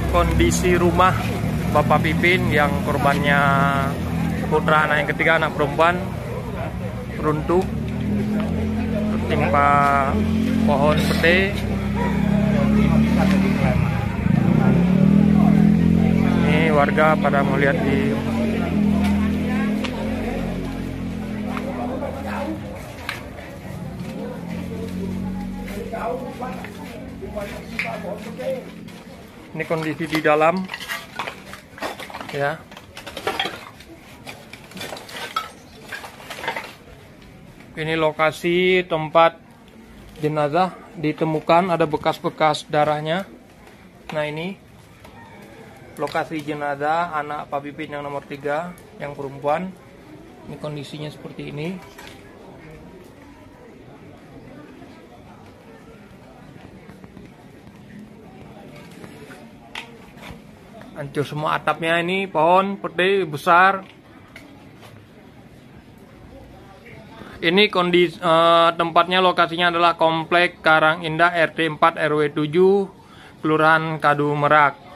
kondisi rumah Bapak Pipin yang korbannya putra anak yang ketiga, anak perempuan, runtuh tertimpa pohon pete. Ini warga pada melihat di ini kondisi di dalam ya. Ini lokasi tempat jenazah ditemukan, ada bekas-bekas darahnya. Nah, ini lokasi jenazah anak Pak Pipin yang nomor 3, yang perempuan. Ini kondisinya seperti ini. Hancur semua atapnya, ini pohon pete besar. Ini kondisi tempatnya, lokasinya adalah Komplek Karang Indah RT 4 RW 7 Kelurahan Kadu Merak.